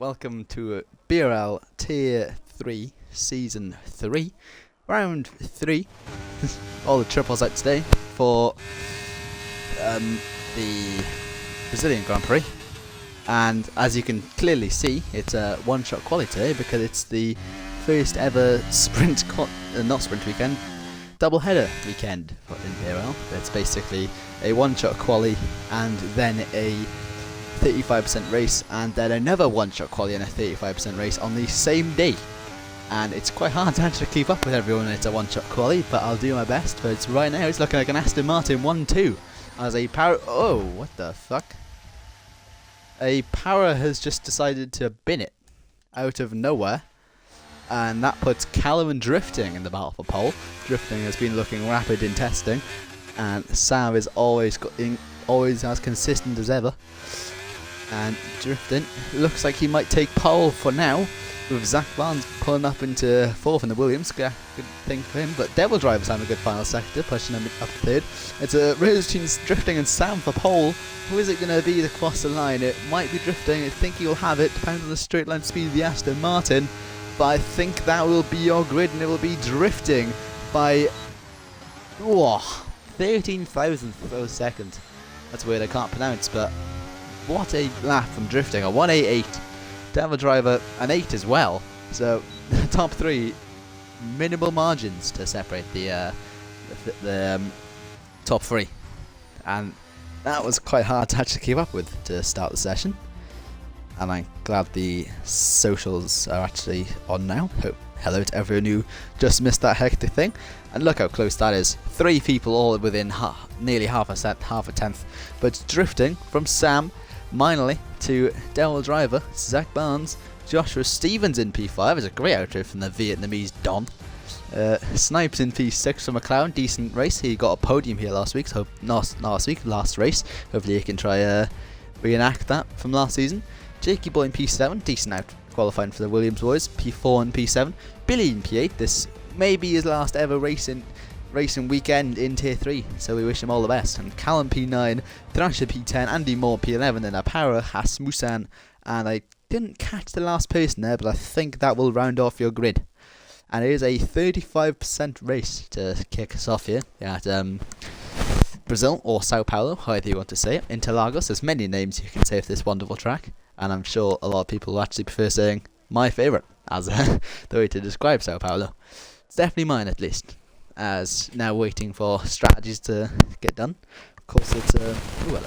welcome to BRL Tier 3 Season 3, Round 3. All the triples out today for the Brazilian Grand Prix. And as you can clearly see, it's a one-shot quali today because it's the first ever sprint, not sprint weekend, double-header weekend in BRL. It's basically a one-shot quali and then a 35% race, and then another one-shot quali and a 35% race on the same day. And it's quite hard to actually keep up with everyone when it's a one-shot quali, but I'll do my best. But it's right now, it's looking like an Aston Martin 1-2 as a power. Oh, what the fuck! A power has just decided to bin it out of nowhere, and that puts Callum and Drifting in the battle for pole. Drifting has been looking rapid in testing, and Sam is always as consistent as ever. And Drifting looks like he might take pole for now, with Zach Barnes pulling up into fourth in the Williams. Good thing for him, but Devil Driver's having a good final sector, pushing him up to third. It's a race between Drifting and Sam for pole. Who is it going to be to cross the line? It might be Drifting. I think he'll have it, depending on the straight line speed of the Aston Martin. But I think that will be your grid, and it will be Drifting by 13 thousandths of a second. That's weird, I can't pronounce, but what a lap from Drifting. A 188. Devil Driver an 8 as well. So top three, minimal margins to separate the top three, and that was quite hard to actually keep up with to start the session. And I'm glad the socials are actually on now. Hello to everyone who just missed that hectic thing. And look how close that is. 3 people all within nearly half a tenth. But it's Drifting from Sam, Minally, to Devil Driver, Zach Barnes, Joshua Stevens in P5. It's a great outro from the Vietnamese Don. Snipes in P6 from McLaren. Decent race. He got a podium here last week. So last race. Hopefully he can try reenact that from last season. Jakey Boy in P7. Decent out qualifying for the Williams boys. P4 and P7. Billy in P8. This may be his last ever racing weekend in Tier 3, so we wish him all the best. And Callum P9, Thrasher P10, Andy Moore P11, and Apara Hasmusan. And I didn't catch the last person there, but I think that will round off your grid. And it is a 35% race to kick us off here at Brazil, or Sao Paulo, however you want to say it. Interlagos. There's many names you can say for this wonderful track, and I'm sure a lot of people will actually prefer saying my favourite as the way to describe Sao Paulo. It's definitely mine, at least. As now waiting for strategies to get done. Of course, it's ooh, hello.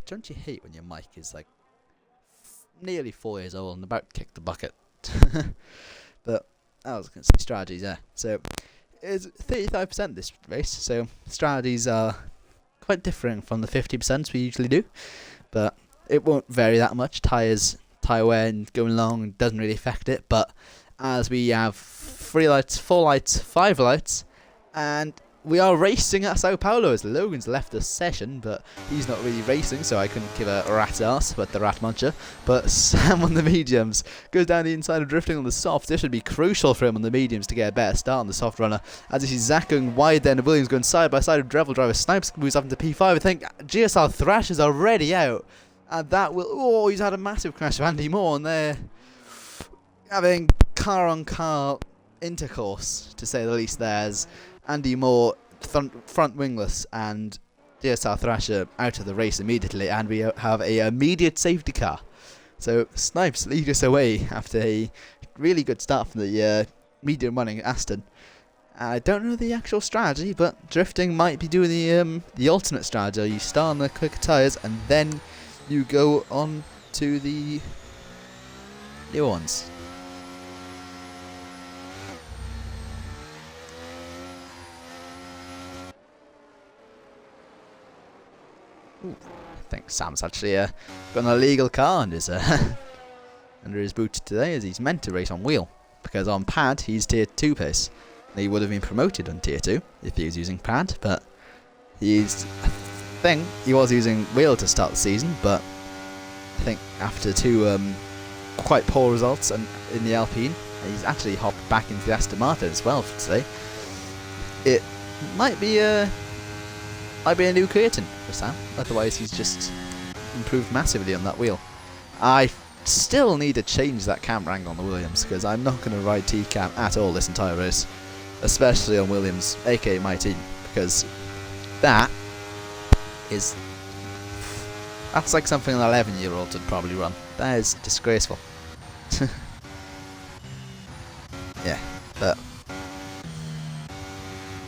Don't you hate when your mic is like nearly 4 years old and about to kick the bucket? But I was going to say strategies, yeah. So it's 35% this race. So strategies are quite different from the 50% we usually do, but it won't vary that much. Tyre wear and going long doesn't really affect it, but as we have 3 lights, 4 lights, 5 lights, and we are racing at Sao Paulo as Logan's left the session, but he's not really racing, so I couldn't give a rat's ass with the rat muncher. But Sam on the mediums goes down the inside of Drifting on the soft. This should be crucial for him on the mediums to get a better start on the soft runner. As you see Zach going wide then, Williams going side by side with Devil Driver. Snipes moves up into P5. I think GSR Thrash is already out, and that will. Oh, he's had a massive crash with Andy Moore, and they're having car-on-car intercourse, to say the least. There's Andy Moore front wingless and DSR Thrasher out of the race immediately, and we have a immediate safety car. So Snipes lead us away after a really good start from the medium running Aston. I don't know the actual strategy, but Drifting might be doing the alternate strategy. You start on the quicker tyres and then you go on to the new ones. Ooh, I think Sam's actually got an illegal car under his boot today, as he's meant to race on wheel, because on pad he's Tier 2 pace. He would have been promoted on Tier 2 if he was using pad, but I think he was using wheel to start the season, but I think after 2 quite poor results and in the Alpine, he's actually hopped back into the Aston Martin as well for today. It might be a new curtain for Sam. Otherwise, he's just improved massively on that wheel. I still need to change that camera angle on the Williams, because I'm not going to ride T-cam at all this entire race, especially on Williams, aka my team, because that's like something an 11-year-old would probably run. That is disgraceful. Yeah, but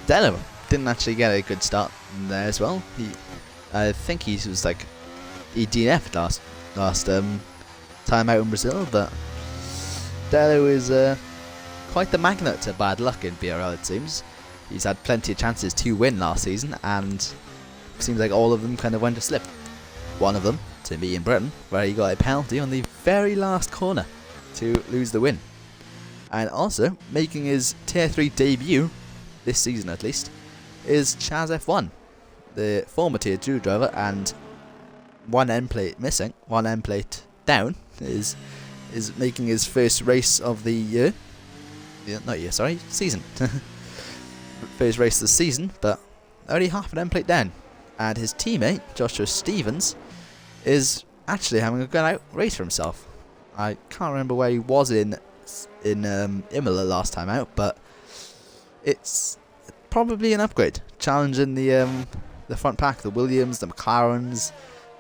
Dello didn't actually get a good start there as well. I think he was like, he DNF'd last time out in Brazil, but Dello is quite the magnet to bad luck in BRL, it seems. He's had plenty of chances to win last season, and it seems like all of them kind of went to slip. One of them, to me in Britain, where he got a penalty on the very last corner to lose the win. And also, making his Tier 3 debut, this season at least, is Chaz F1, the former Tier 2 driver, and one end plate missing, one end plate down, is making his first race of the year. Season. First race of the season, but only half an end plate down. And his teammate, Joshua Stevens, is actually having a good out race for himself. I can't remember where he was in Imola last time out, but it's probably an upgrade, challenging the front pack, the Williams, the McLarens,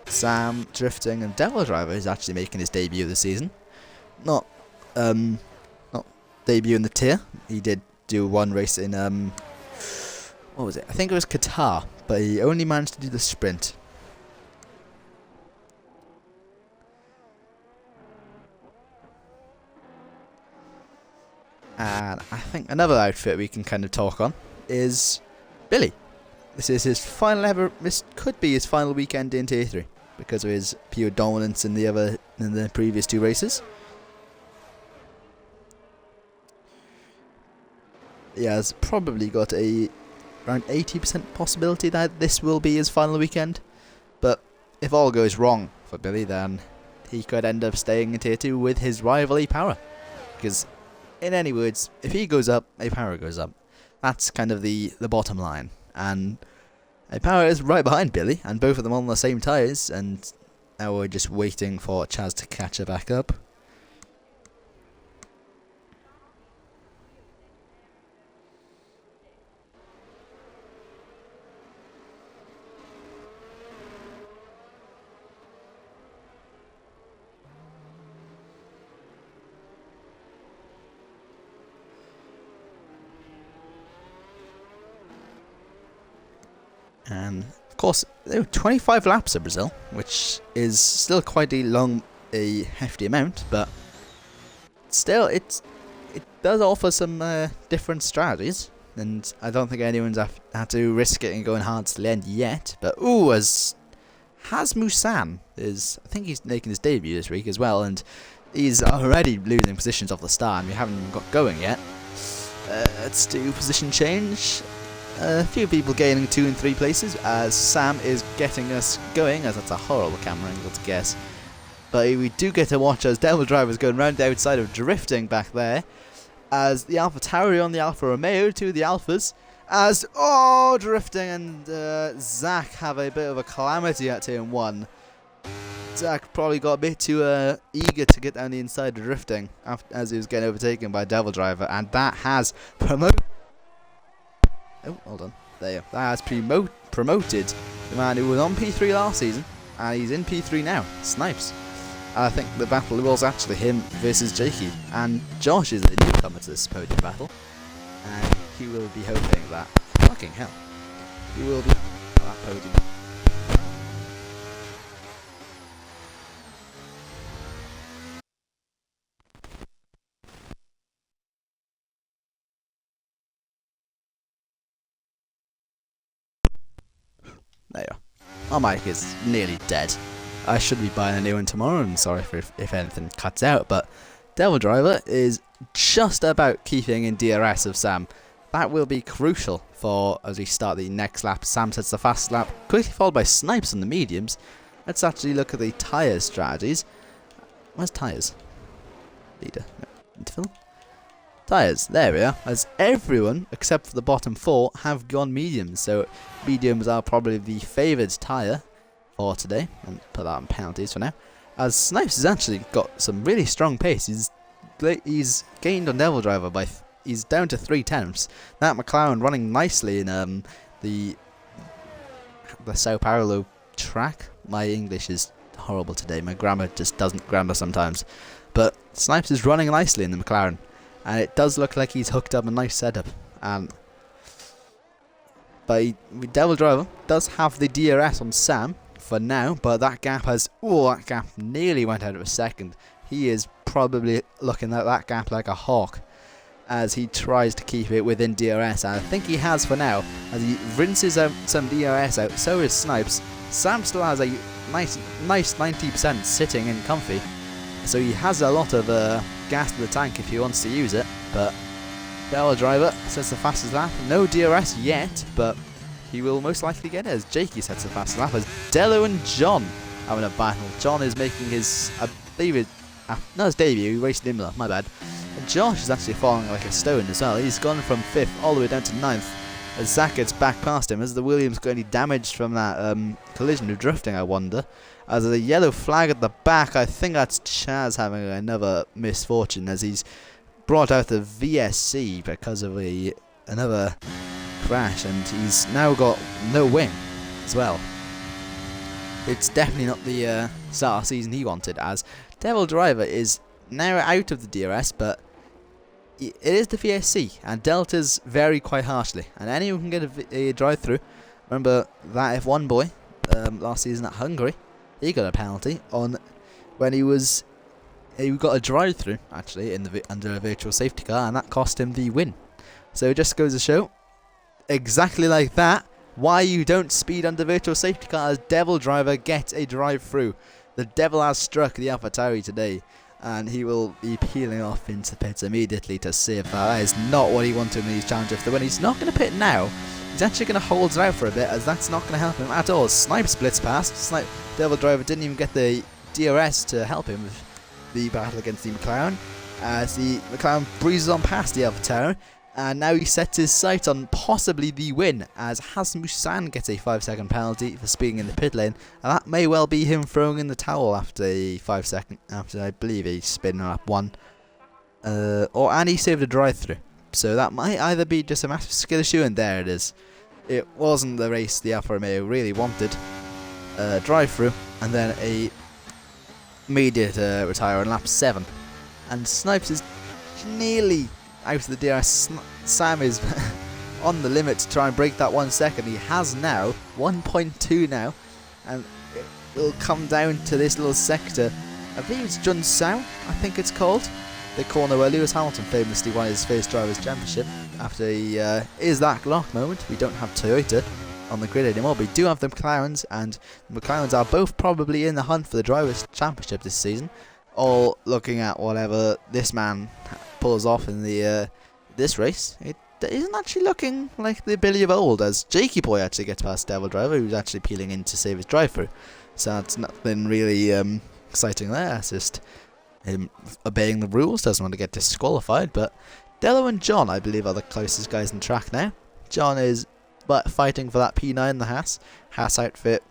Sam drifting, and Devil Driver is actually making his debut this season. Not debut in the tier. He did do one race in what was it? I think it was Qatar, but he only managed to do the sprint. And I think another outfit we can kind of talk on is Billy. This is his final ever. This could be his final weekend in Tier 3 because of his pure dominance in the previous two races. He has probably got around 80% possibility that this will be his final weekend. But if all goes wrong for Billy, then he could end up staying in Tier 2 with his rival A-Power. Because, in any words, if he goes up, A-Power goes up. That's kind of the bottom line. And A-Power is right behind Billy, and both of them on the same tyres, and now we're just waiting for Chaz to catch her back up. And of course, there were 25 laps in Brazil, which is still quite a hefty amount, but still, it does offer some different strategies, and I don't think anyone's had to risk it and going hard to the end yet. But as Musan is, I think he's making his debut this week as well, and he's already losing positions off the start, and we haven't even got going yet. Let's do position change. A few people gaining 2 and 3 places as Sam is getting us going, as that's a horrible camera angle to guess. But we do get to watch as Devil Driver is going round the outside of drifting back there, as the Alpha Tauri on the Alfa Romeo to the Alphas, as drifting, and Zach have a bit of a calamity at turn 1. Zach probably got a bit too eager to get down the inside of drifting as he was getting overtaken by Devil Driver, and that has promoted. Oh, hold on. There. That has promoted the man who was on P3 last season, and he's in P3 now. Snipes. I think the battle was actually him versus Jakey, and Josh is the newcomer to this podium battle, and he will be hoping that. Fucking hell. He will be on that podium. There you are. My mic is nearly dead. I should be buying a new one tomorrow, and sorry if anything cuts out, but Devil Driver is just about keeping in DRS of Sam. That will be crucial for as we start the next lap. Sam sets the fast lap, quickly followed by Snipes on the mediums. Let's actually look at the tyres strategies. Where's tyres? Leader. No. Interval? Tyres, there we are, as everyone except for the bottom 4 have gone mediums, so mediums are probably the favoured tyre for today, and put that on penalties for now. as Snipes has actually got some really strong pace. He's gained on Devil Driver by he's down to 3/10. That McLaren running nicely in the Sao Paulo track. My English is horrible today. My grammar just doesn't grammar sometimes. But Snipes is running nicely in the McLaren, and it does look like he's hooked up a nice setup. But Devil Driver does have the DRS on Sam for now, but that gap nearly went out of a second. He is probably looking at that gap like a hawk as he tries to keep it within DRS, and I think he has for now, as he rinses out some DRS out. So is Snipes. Sam still has a nice 90% sitting in comfy, so he has a lot of gas in the tank if he wants to use it. But Devil Driver sets the fastest lap. No DRS yet, but he will most likely get it as Jakey sets the fastest lap, as Dello and John having a battle. John is making his, I believe it, not his debut, he raced in Imola, my bad. And Josh is actually falling like a stone as well. He's gone from 5th all the way down to 9th as Zach gets back past him. As the Williams got any damage from that collision of drifting, I wonder. As a yellow flag at the back, I think that's Chaz having another misfortune as he's brought out the VSC because of another crash, and he's now got no wing as well. It's definitely not the start of the season he wanted, as Devil Driver is now out of the DRS, but it is the VSC, and deltas vary quite harshly, and anyone can get a drive-through. Remember that F1 boy last season at Hungary, he got a penalty on when he got a drive-through actually under a virtual safety car, and that cost him the win. So it just goes to show, exactly like that, why you don't speed under virtual safety car, as Devil Driver gets a drive-through. The devil has struck the AlphaTauri today, and he will be peeling off into the pits immediately to see if that is not what he wanted in his challenge. If when he's not going to pit now, he's actually going to hold it out for a bit, as that's not going to help him at all. Snipe splits past. Devil Driver didn't even get the DRS to help him with the battle against the McLaren, as the McLaren breezes on past the AlphaTauri, and now he sets his sight on possibly the win, as Hasmussen gets a 5-second penalty for speeding in the pit lane, and that may well be him throwing in the towel after after I believe a spin on lap 1, and he saved a drive-through. So that might either be just a massive skill issue, and there it is. It wasn't the race the Alfa Romeo really wanted. Drive-through, and then a immediate retire on lap 7, and Snipes is nearly out of the DRS. Sam is on the limit to try and break that 1 second. He has now 1.2 now, and it will come down to this little sector. I believe it's Junsao, I think it's called, the corner where Lewis Hamilton famously won his first drivers' championship after he is that Glock moment. We don't have Toyota on the grid anymore, but we do have the McLarens, and the McLarens are both probably in the hunt for the drivers' championship this season, all looking at whatever this man pulls off in the this race. It isn't actually looking like the Billy of old, as Jakey Boy actually gets past Devil Driver, who's actually peeling in to save his drive-through. So it's nothing really exciting there. It's just him obeying the rules, doesn't want to get disqualified. But Dello and John, I believe, are the closest guys on track now. John is fighting for that P9 in the Haas outfit.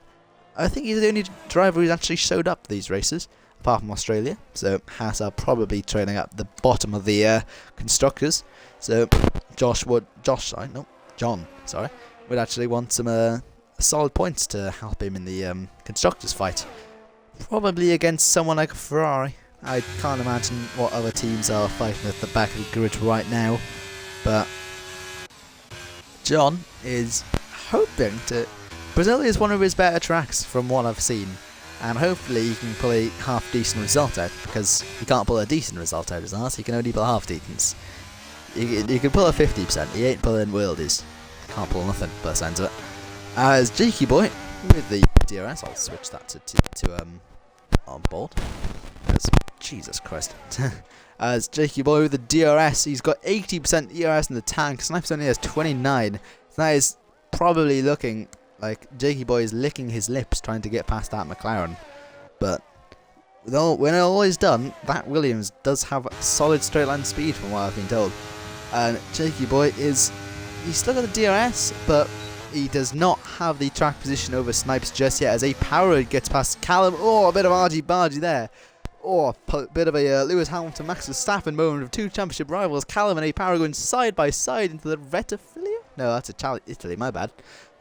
I think he's the only driver who's actually showed up these races, apart from Australia, so Haas are probably trailing up the bottom of the constructors. So John would actually want some solid points to help him in the constructors fight, probably against someone like a Ferrari. I can't imagine what other teams are fighting at the back of the grid right now, but John is hoping to. Brazil is one of his better tracks from what I've seen, and hopefully he can pull a half decent result out, because he can't pull a decent result out as ours, he can only pull half decent. He can pull a 50%, he ain't pulling worldies. Can't pull nothing by the sounds of it. As Jakey Boy with the DRS, I'll switch that to on board. Jesus Christ. As Jakey Boy with the DRS, he's got 80% DRS in the tank. Snipes only has 29. So that is probably looking like Jakey Boy is licking his lips trying to get past that McLaren. But when all is done, that Williams does have solid straight line speed from what I've been told. And Jakey Boy he's still got the DRS, but he does not have the track position over Snipes just yet as a power gets past Callum. Oh, a bit of argy-bargy there. Oh, a bit of a Lewis Hamilton, Max Verstappen moment of two championship rivals. Callum and a power going side by side into the Retifilia? No, that's Italy, my bad.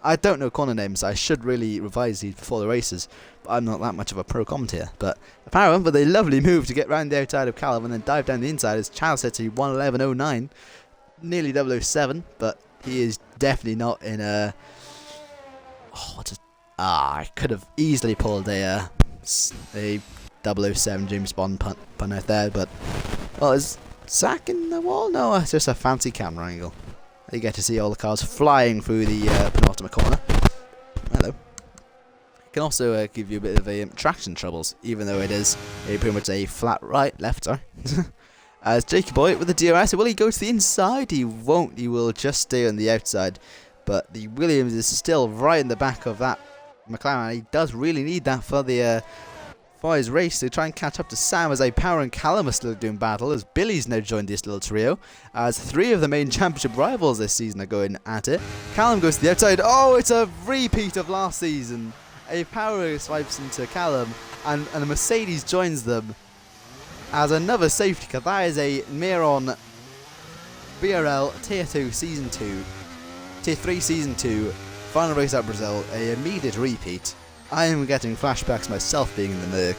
I don't know corner names. I should really revise these before the races. But I'm not that much of a pro commentator. But apparently, with a lovely move to get round the outside of Callum and then dive down the inside as Charles set to 1:11.09. Nearly 007, but he is definitely not in a... I could have easily pulled a 007 James Bond pun out there, but... Well, is Zach in the wall? No, it's just a fancy camera angle. You get to see all the cars flying through the penultimate corner. Hello. It can also give you a bit of traction troubles, even though it is pretty much a flat left, sorry. As Jacob Boy with the DRS, will he go to the inside? He won't, he will just stay on the outside. But the Williams is still right in the back of that McLaren. He does really need that for his race to try and catch up to Sam, as Power and Callum are still doing battle, as Billy's now joined this little trio, as three of the main championship rivals this season are going at it. Callum goes to the outside. Oh, it's a repeat of last season. Power swipes into Callum, and a Mercedes joins them as another safety car. That is a Miron BRL Tier 2 Season 2, Tier 3 Season 2, final race at Brazil, a immediate repeat. I am getting flashbacks myself being in the Merc.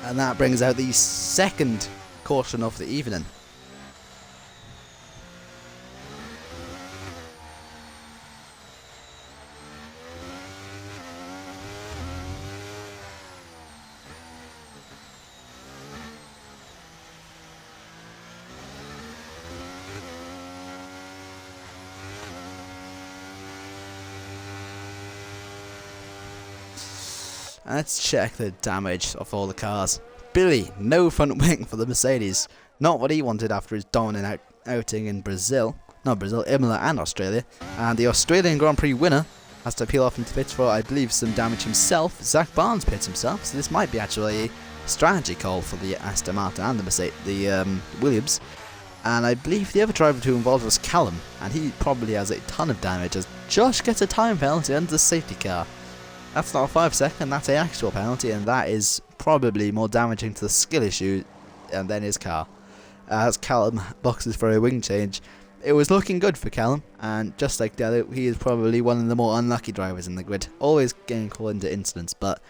And that brings out the second caution of the evening. Let's check the damage of all the cars. Billy, no front wing for the Mercedes. Not what he wanted after his dominant outing in Brazil. Not Brazil, Imola and Australia. And the Australian Grand Prix winner has to peel off into pits for, I believe, some damage himself. Zach Barnes pits himself, so this might be actually a strategy call for the Aston Martin and the Williams. And I believe the other driver to involved was Callum, and he probably has a ton of damage as Josh gets a time penalty under the safety car. That's not a 5-second, that's an actual penalty, and that is probably more damaging to the skill issue than his car. As Callum boxes for a wing change. It was looking good for Callum, and just like the other, he is probably one of the more unlucky drivers in the grid. Always getting caught into incidents, but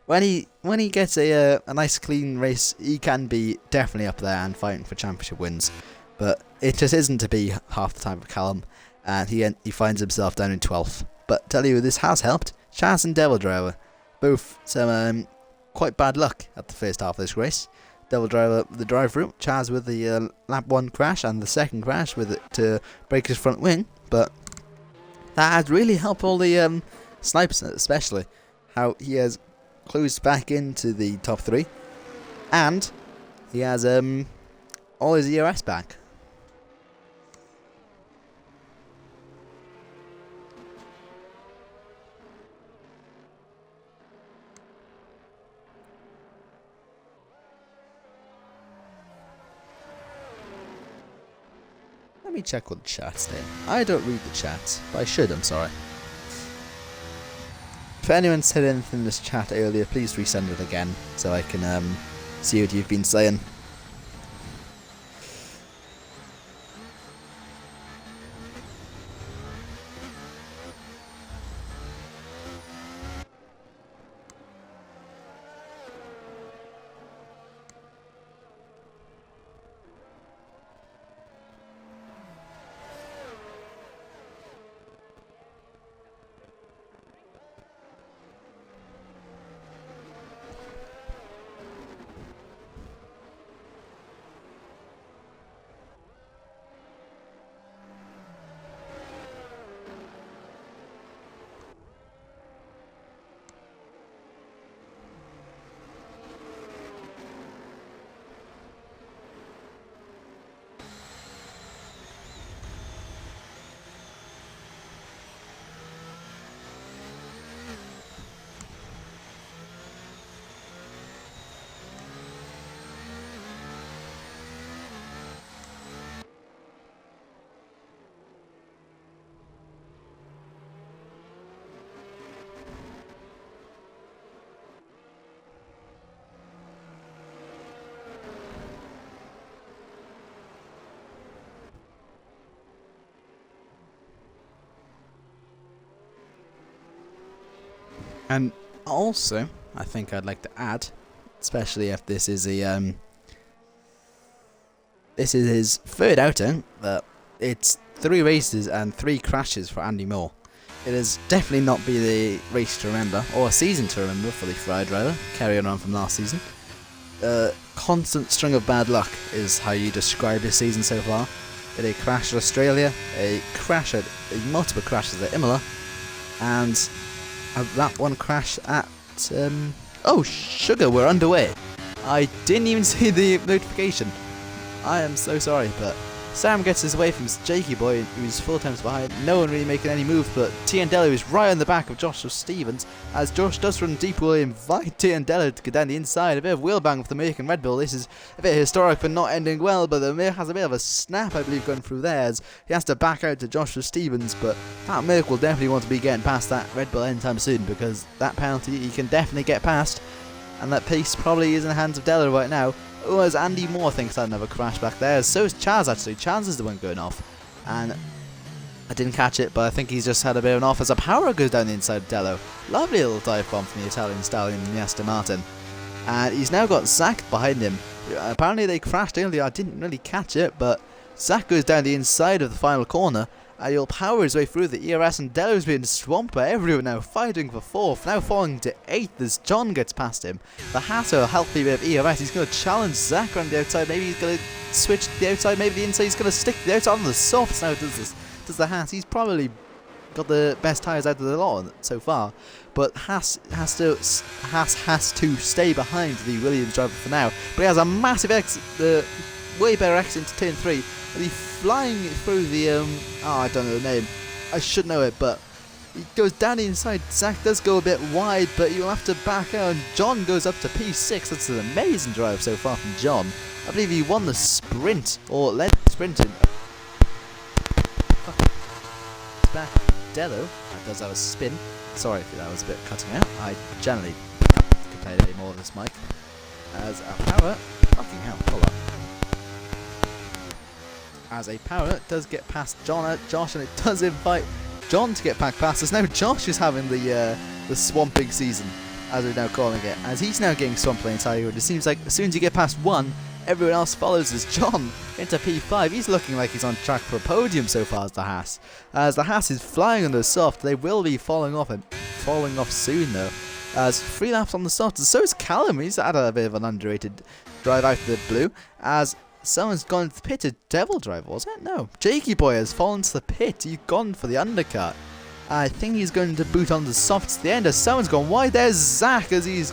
when he gets a nice clean race, he can be definitely up there and fighting for championship wins. But it just isn't to be half the time for Callum, and he finds himself down in 12th. But tell you, this has helped. Chaz and Devil Driver, both some quite bad luck at the first half of this race. Devil Driver the drive route, Chaz with the lap 1 crash and the second crash with it to break his front wing, but that has really helped all the snipers, especially how he has closed back into the top 3, and he has all his ERS back. Let me check what the chat's saying. I don't read the chat, but I should, I'm sorry. If anyone said anything in this chat earlier, please resend it again so I can see what you've been saying. And also, I think I'd like to add, especially if this is a this is his third outing, that it's 3 races and 3 crashes for Andy Moore. It has definitely not been a race to remember, or a season to remember for the Ferrari driver, carrying on from last season. Constant string of bad luck is how you describe his season so far. It a crash at Australia, multiple crashes at Imola, and that one crash at oh sugar, we're underway. I didn't even see the notification. I am so sorry, but Sam gets his way from Jakey Boy, who's 4 times behind. No one really making any moves, but Tiandello is right on the back of Joshua Stevens, as Josh does run deep will invite Tiandello to go down the inside. A bit of wheel bang with the American Red Bull. This is a bit historic for not ending well, but the Merc has a bit of a snap, I believe, going through there, as he has to back out to Joshua Stevens, but that Merc will definitely want to be getting past that Red Bull anytime soon, because that penalty he can definitely get past, and that pace probably is in the hands of Dello right now. Oh, as Andy Moore thinks I'd never crash back there. So is Chaz, actually. Chaz is the one going off. And I didn't catch it, but I think he's just had a bit of an off as a power goes down the inside of Dello. Lovely little dive bomb from the Italian stallion in the Aston Martin. And he's now got Zach behind him. Apparently they crashed earlier. I didn't really catch it, but Zach goes down the inside of the final corner. He'll power his way through the ERS, and Dello's being swamped by everyone now, fighting for 4th, now falling to 8th as John gets past him. The Hatter, a healthy bit of ERS, he's going to challenge Zach around the outside, maybe he's going to switch to the outside, maybe the inside, he's going to stick to the outside on the softs now, does the Haas. He's probably got the best tyres out of the lot so far, but Haas has to stay behind the Williams driver for now, but he has a massive exit, the way better exit into turn 3, and he's flying through the, I don't know the name, I should know it, but he goes down the inside. Zach does go a bit wide, but you'll have to back out, and John goes up to P6. That's an amazing drive so far from John. I believe he won the sprint, or led the sprint in. It's back Dello, that does have a spin. Sorry if that was a bit cutting out. I generally complain any more of this mic. As a power, fucking hell, hold up. As a power does get past Josh, and it does invite John to get back past us. Now Josh is having the swamping season, as we're now calling it, as he's now getting swamped by the entire road. It seems like as soon as you get past one, everyone else follows as John into P5. He's looking like he's on track for a podium so far as the Haas. As the Haas is flying on the soft, they will be falling off soon though. As 3 laps on the soft, and so is Callum. He's had a bit of an underrated drive out of the blue, as someone's gone to the pit. A Devil driver, was it? No. Jakey Boy has fallen to the pit. He's gone for the undercut. I think he's going to boot on the softs at the end as someone's gone wide. There's Zach as he's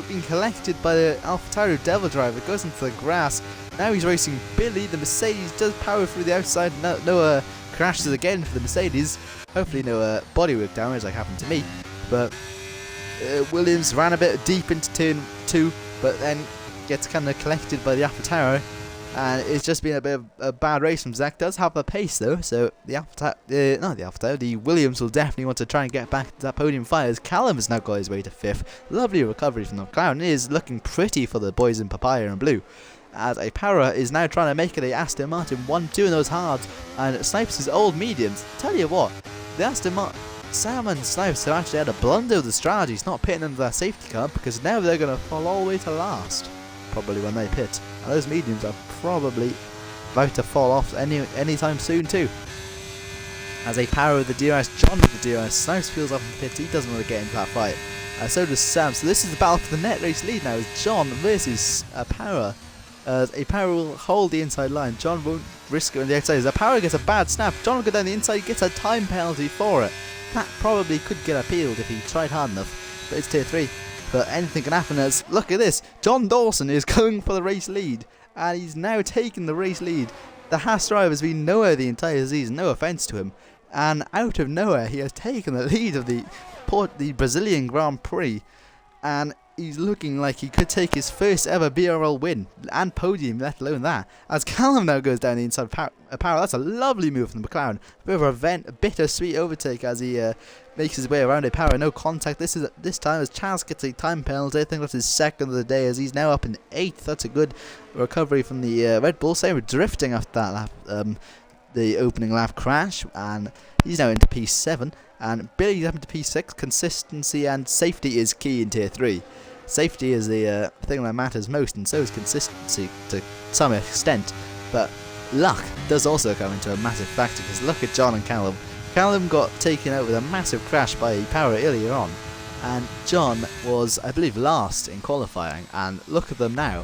being collected by the AlphaTauri Devil driver. Goes into the grass. Now he's racing Billy. The Mercedes does power through the outside. No crashes again for the Mercedes. Hopefully no bodywork damage like happened to me. But Williams ran a bit deep into turn 2, but then gets kind of collected by the AlphaTauri. And it's just been a bit of a bad race from Zach. Does have the pace though, so the Williams will definitely want to try and get back to that podium fight, as Callum has now got his way to 5th. Lovely recovery from the McLaren. It is looking pretty for the boys in papaya and blue, as a Para is now trying to make it a Aston Martin 1-2 in those hards, and Snipes his old mediums. Tell you what, the Aston Martin, Sam and Snipes have actually had a blunder with the strategy. It's not pitting under their safety car, because now they're going to fall all the way to last, probably when they pit. And those mediums are probably about to fall off anytime soon too. As a Power with the DRS, John with the DRS, Snipes feels off in the pit. He doesn't want to get into that fight. So does Sam. So this is the battle for the net race lead now. It's John versus a Power. A Power will hold the inside line. John won't risk it on the outside. As a Power gets a bad snap, John will go down the inside, gets a time penalty for it. That probably could get appealed if he tried hard enough, but it's tier 3. But anything can happen, as, look at this, John Dawson is going for the race lead, and he's now taken the race lead. The Haas driver has been nowhere the entire season, no offence to him, and out of nowhere he has taken the lead of the Brazilian Grand Prix, and he's looking like he could take his first ever BRL win and podium, let alone that. As Callum now goes down the inside power, that's a lovely move from the McLaren. A bit of a bittersweet overtake as he makes his way around a Power. No contact this time as Chaz gets a time penalty. I think that's his second of the day, as he's now up in 8th. That's a good recovery from the Red Bull. Same with drifting after that lap, the opening lap crash, and he's now into P7. and Billy's up into P6. Consistency and safety is key in Tier 3. Safety is the thing that matters most, and so is consistency to some extent, but luck does also come into a massive factor, because look at John and Callum. Callum got taken out with a massive crash by Power earlier on, and John was, I believe, last in qualifying, and look at them now.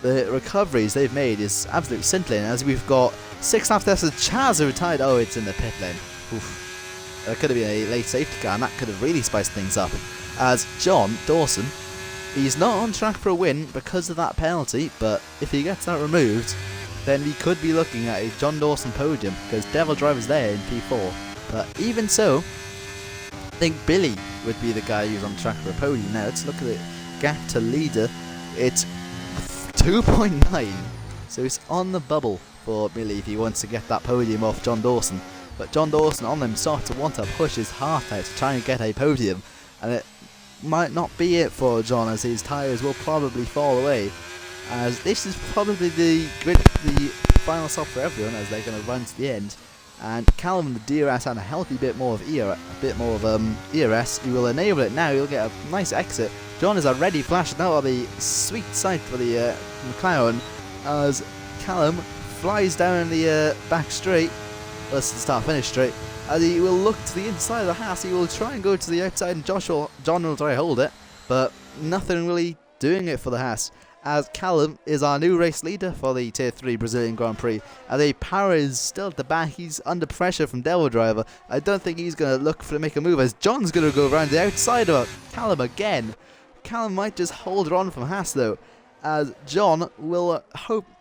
The recoveries they've made is absolutely scintillating, as we've got 6 laps left as Chaz are retired. Oh, it's in the pit lane. Oof. That could have been a late safety car, and that could have really spiced things up. As John Dawson, he's not on track for a win because of that penalty, but if he gets that removed, then we could be looking at a John Dawson podium, because Devil Driver's there in P4. But even so, I think Billy would be the guy who's on track for a podium. Now let's look at the gap to leader. It's 2.9, so it's on the bubble for Billy if he wants to get that podium off John Dawson. But John Dawson on them starts to want to push his heart out to try and get a podium, and it might not be it for John, as his tyres will probably fall away, as this is probably the final stop for everyone, as they're going to run to the end. And Callum and the DRS had a healthy bit more of ERS. He will enable it now. He'll get a nice exit. John is already flashed now on the sweet sight for the McLaren, as Callum flies down the back straight. Let's start-finish straight. As he will look to the inside of the Haas, he will try and go to the outside, and John will try to hold it, but nothing really doing it for the Haas. As Callum is our new race leader for the Tier 3 Brazilian Grand Prix. As a Power is still at the back, he's under pressure from Devil Driver. I don't think he's going to look to make a move, as John's going to go around the outside of Callum again. Callum might just hold on from Haas though, as John will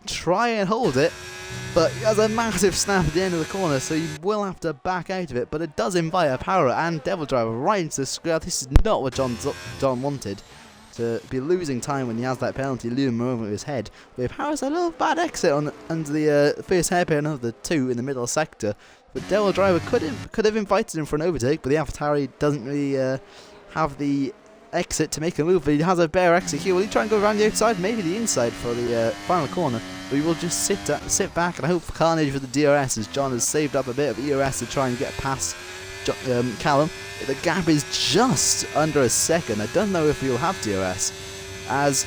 try and hold it, but he has a massive snap at the end of the corner, so he will have to back out of it. But it does invite a Power and Devil Driver right into the square. This is not what John wanted, to be losing time when he has that penalty looming over his head. With Power's a little bad exit under the first hairpin of the 2 in the middle sector, but Devil Driver could have invited him for an overtake, but the AlphaTauri doesn't really have the exit to make a move. But he has a bare exit here. Will he try and go around the outside, maybe the inside for the final corner? But he will just sit back and hope for carnage for the DRS, as John has saved up a bit of ERS to try and get past Callum. The gap is just under a second. I don't know if he'll have DRS, as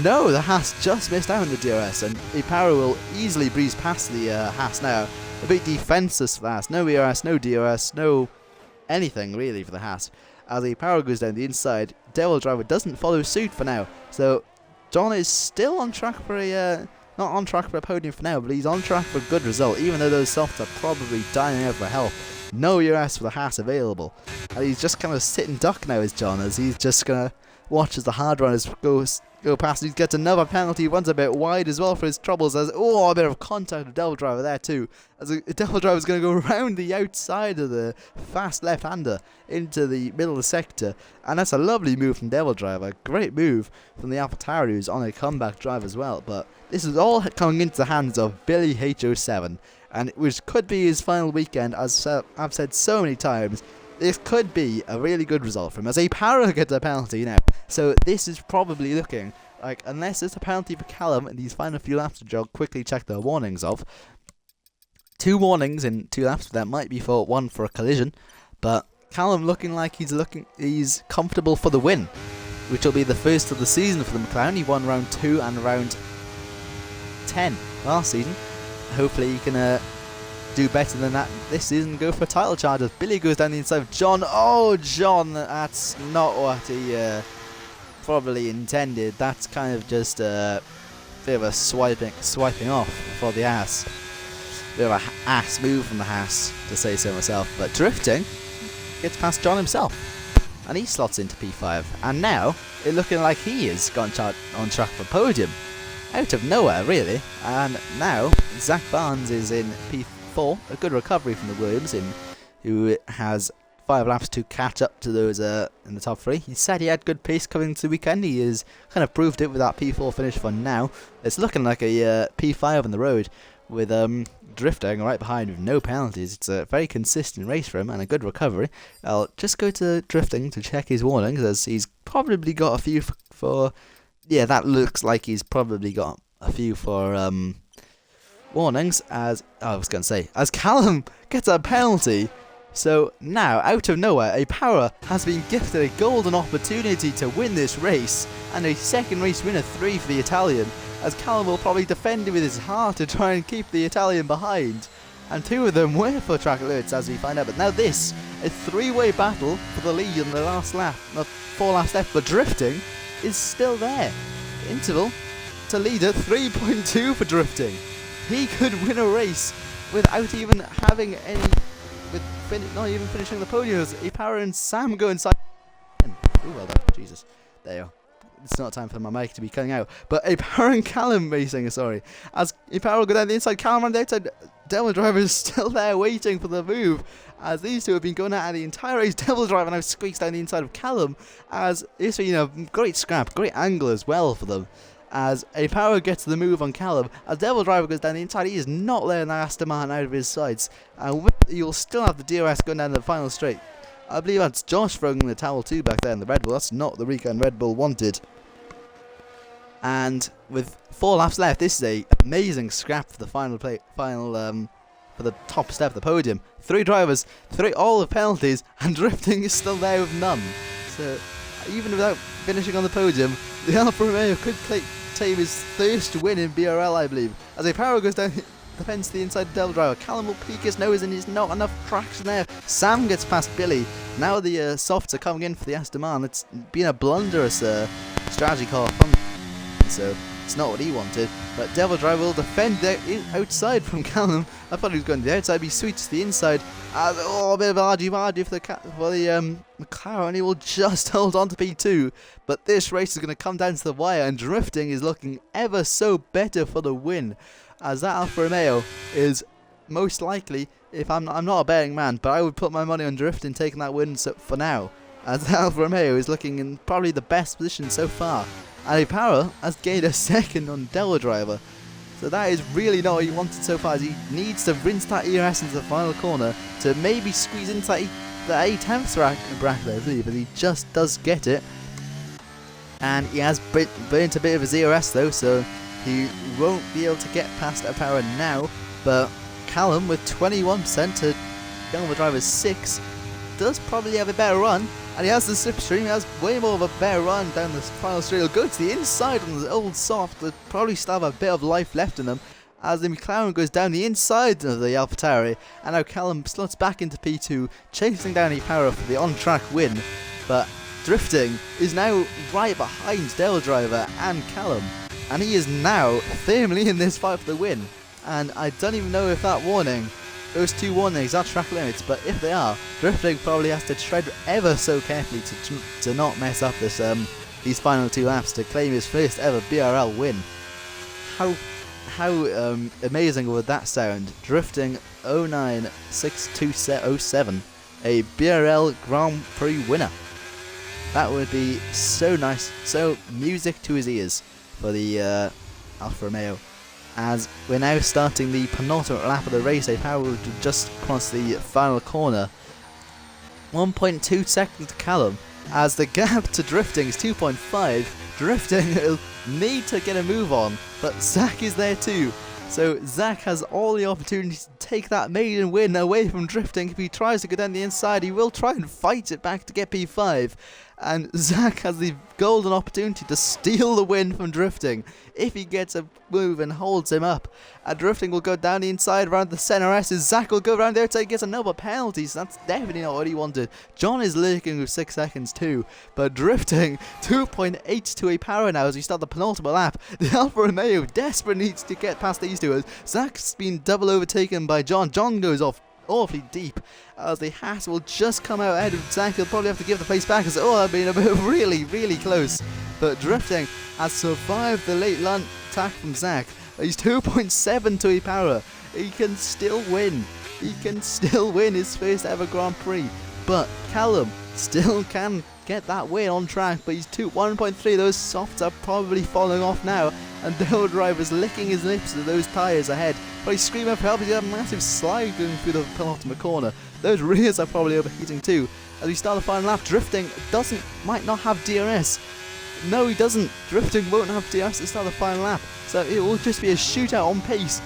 no, the Haas just missed out on the DRS, and the Power will easily breeze past the Haas now. A bit defenseless for the Haas. No ERS, no DRS, no anything really for the Haas. As the Power goes down the inside, Devil Driver doesn't follow suit for now. So John is still on track for a not on track for a podium for now, but he's on track for a good result, even though those softs are probably dying out for help. No ERS for the Haas available. And he's just kind of sitting duck now, is John, as he's just going to watch as the hard runners go past. He gets another penalty, runs a bit wide as well for his troubles, as a bit of contact with Devil Driver there too, as the Devil Driver is going to go around the outside of the fast left-hander into the middle of the sector, and that's a lovely move from Devil Driver. Great move from the AlphaTauri, who's on a comeback drive as well. But this is all coming into the hands of Billy H07, and which could be his final weekend. As I've said so many times, this could be a really good result for him, as a Power gets a penalty now. So this is probably looking like, unless there's a penalty for Callum in these final few laps, which I'll quickly check the warnings of. 2 warnings in 2 laps, that might be for one for a collision, but Callum looking like he's comfortable for the win, which will be the first of the season for the McLaren. He won round 2 and round 10 last season. Hopefully he can do better than that this season, go for a title charge, as Billy goes down the inside of John. Oh, John, that's not what he probably intended. That's kind of just a bit of a swiping off for the Haas. Bit of a ass move from the Haas, to say so myself. But drifting gets past John himself, and he slots into P5. And now it's looking like he is on track for podium, out of nowhere really. And now Zach Barnes is in P4, a good recovery from the Williams, who has 5 laps to catch up to those in the top 3. He said he had good pace coming to the weekend. He has kind of proved it with that P4 finish for now. It's looking like a P5 on the road, with drifting right behind with no penalties. It's a very consistent race for him and a good recovery. I'll just go to drifting to check his warnings, as he's probably got a few for yeah, that looks like he's probably got a few for warnings, as I was going to say, as Callum gets a penalty So now, out of nowhere, a Power has been gifted a golden opportunity to win this race, and a second race winner 3 for the Italian, as Callum will probably defend it with his heart to try and keep the Italian behind. And 2 of them were for track alerts, as we find out. But now this, a 3-way battle for the lead in the last lap, not 4 laps left, but drifting is still there. Interval to leader 3.2 for drifting. He could win a race without even having any, not even finishing the podium. A Power and Sam go inside. Ooh, well done. Jesus. There you are. It's not time for my mic to be cutting out. But a Power and Callum racing, sorry. As a Power will go down the inside, Callum on the outside. Devil Driver is still there waiting for the move. As these two have been going at the entire race. Devil Driver now squeaks down the inside of Callum. As it's been a great scrap, great angle as well for them. As a Power gets the move on Callum, as Devil Driver goes down the inside, he is not letting that Aston Martin out of his sights. And you'll still have the DRS going down the final straight. I believe that's Josh throwing the towel too back there in the Red Bull. That's not the weekend Red Bull wanted. And with 4 laps left, this is a amazing scrap for the for the top step of the podium. 3 drivers, all the penalties, and drifting is still there with none. So even without finishing on the podium, the Alfa Romeo could claim his first win in BRL, I believe. As a Power goes down the fence to the inside of Devil Driver, Callum will peek his nose and there's not enough traction there. Sam gets past Billy. Now the softs are coming in for the Aston Martin. It's been a blunderous strategy car from, so it's not what he wanted. But Devil Driver will defend outside from Callum. I thought he was going to the outside, but he switches to the inside. A bit of argy-bargy for the McLaren. He will just hold on to P2. But this race is going to come down to the wire, and drifting is looking ever so better for the win. As that Alfa Romeo is most likely, if I'm not a betting man, but I would put my money on drifting taking that win for now. As the Alfa Romeo is looking in probably the best position so far. And a Power has gained a second on Devil Driver. So that is really not what he wanted so far, as he needs to rinse that ERS into the final corner to maybe squeeze into the 8th bracket, I believe, but he just does get it. And he has burnt a bit of his ERS though, so he won't be able to get past a Power now. But Callum with 21% to Devil Driver's 6 does probably have a better run. And he has the slipstream, he has way more of a better run down this final straight. He'll go to the inside on the old soft, they'll probably still have a bit of life left in them. As the McLaren goes down the inside of the AlphaTauri, and now Callum slots back into P2, chasing down a Power for the on-track win. But drifting is now right behind Devil Driver and Callum, and he is now firmly in this fight for the win. And I don't even know if that warning, those 2 warnings are track limits, but if they are, drifting probably has to tread ever so carefully to not mess up this these final 2 laps to claim his first ever BRL win. How amazing would that sound? Drifting 096207, a BRL Grand Prix winner. That would be so nice, so music to his ears for the Alfa Romeo. As we're now starting the penultimate lap of the race, a Power will just cross the final corner. 1.2 seconds to Callum, as the gap to drifting is 2.5. Drifting will need to get a move on, but Zach is there too. So Zach has all the opportunity to take that maiden win away from drifting. If he tries to go down the inside, he will try and fight it back to get P5. And Zach has the golden opportunity to steal the win from drifting if he gets a move and holds him up. And drifting will go down the inside around the center S's. Zach will go around the outside, gets another penalty, so that's definitely not what he wanted. John is lurking with 6 seconds too, but drifting 2.8 to a Power now as we start the penultimate lap. The Alfa Romeo desperately needs to get past these two. Zach's been double overtaken by John. John goes off awfully deep as the Haas will just come out ahead of Zach. He'll probably have to give the place back as that's been a bit really close. But drifting has survived the late lunge attack from Zach. He's 2.7 to a Power. He can still win. He can still win his first ever Grand Prix. But Callum still can get that win on track, but he's 1.3. Those softs are probably falling off now, and Devil Driver's licking his lips at those tyres ahead. But he's screaming for help. He's got a massive slide going through the penultimate corner. Those rears are probably overheating too. As we start the final lap, drifting might not have DRS. no, he doesn't. Drifting won't have DRS to start the final lap, so it will just be a shootout on pace.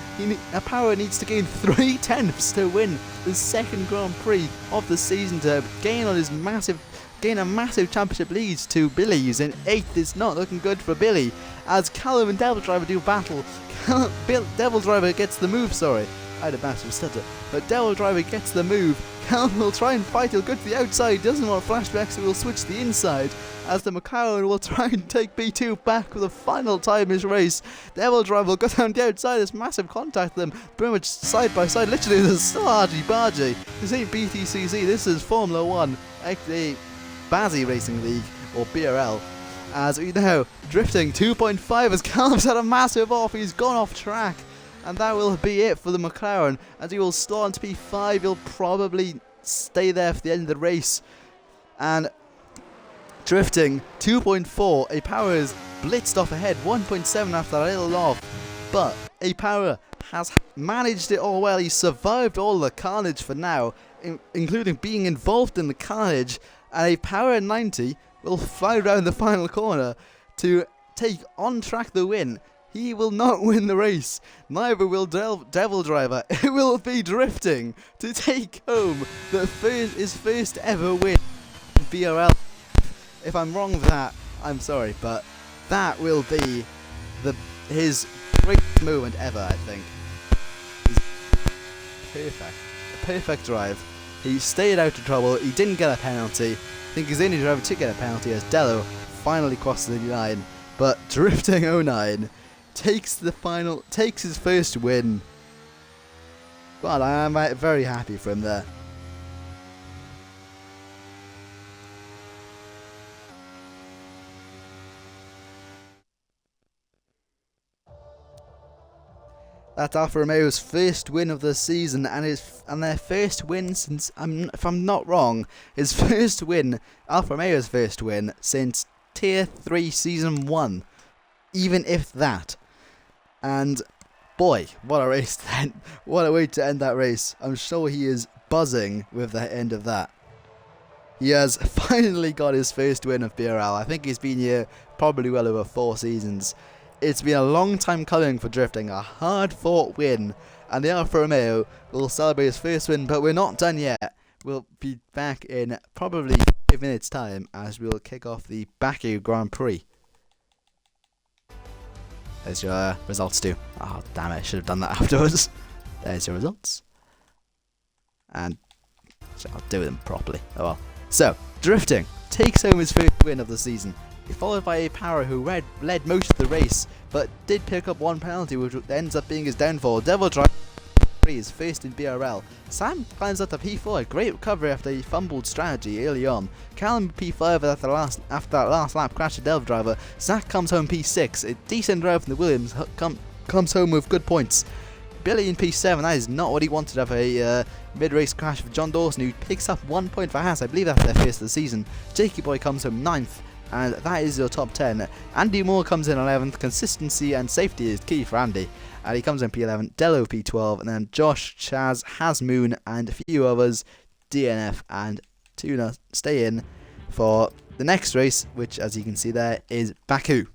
Power needs to gain 3 tenths to win the second Grand Prix of the season to gain a massive championship lead to Billy, who's in 8th. It's not looking good for Billy as Callum and Devil Driver do battle. Devil Driver gets the move, sorry. I had a massive stutter. But Devil Driver gets the move. Callum will try and fight, he'll go to the outside, doesn't want flashback, so he'll switch to the inside, as the McLaren will try and take B2 back for the final time in his race. Devil Driver will go down the outside, there's massive contact with them, pretty much side by side, literally there's still argy-bargy. This ain't BTCC, this is Formula 1, actually Bazzi Racing League, or BRL. As we know, drifting 2.5 as Callum's had a massive off, he's gone off track. And that will be it for the McLaren, as he will start on P5, he'll probably stay there for the end of the race. And drifting 2.4, a Power is blitzed off ahead, 1.7 after a little off. But a Power has managed it all well, he survived all the carnage for now, including being involved in the carnage. And a Power 90 will fly around the final corner to take on track the win. He will not win the race, neither will Devil Driver. It will be drifting to take home his first ever win in BRL. If I'm wrong with that, I'm sorry, but that will be his greatest moment ever, I think. Perfect. A perfect drive. He stayed out of trouble, he didn't get a penalty. I think he's the only driver to get a penalty as Dello finally crosses the line. But drifting 09 takes his first win. Well, I am very happy for him there. That's Alfa Romeo's first win of the season, and their first win since, if I'm not wrong, Alfa Romeo's first win since Tier 3 Season 1. Even if that. And boy, what a race then. What a way to end that race. I'm sure he is buzzing with the end of that. He has finally got his first win of BRL. I think he's been here probably well over 4 seasons. It's been a long time coming for drifting, a hard fought win. And the Alfa Romeo will celebrate his first win, but we're not done yet. We'll be back in probably 5 minutes time as we'll kick off the Baku Grand Prix. There's your results too. Oh damn it, I should have done that afterwards. There's your results. And I'll do them properly. Oh well. So, drifting takes home his first win of the season. Followed by a Power who led most of the race, but did pick up 1 penalty, which ends up being his downfall. Devil Driver is first in BRL. Sam climbs up to P4, a great recovery after he fumbled strategy early on. Callum P5 after that last lap crash to Devil Driver. Zach comes home P6, a decent drive from the Williams, comes home with good points. Billy in P7, that is not what he wanted after a mid-race crash with John Dawson, who picks up 1 point for Haas. I believe that's their first of the season. Jakey Boy comes home 9th. And that is your top 10. Andy Moore comes in 11th. Consistency and safety is key for Andy. And he comes in P11. Dello P12. And then Josh, Chaz, Hasmoon, and a few others, DNF and Tuna, stay in for the next race, which, as you can see there, is Baku.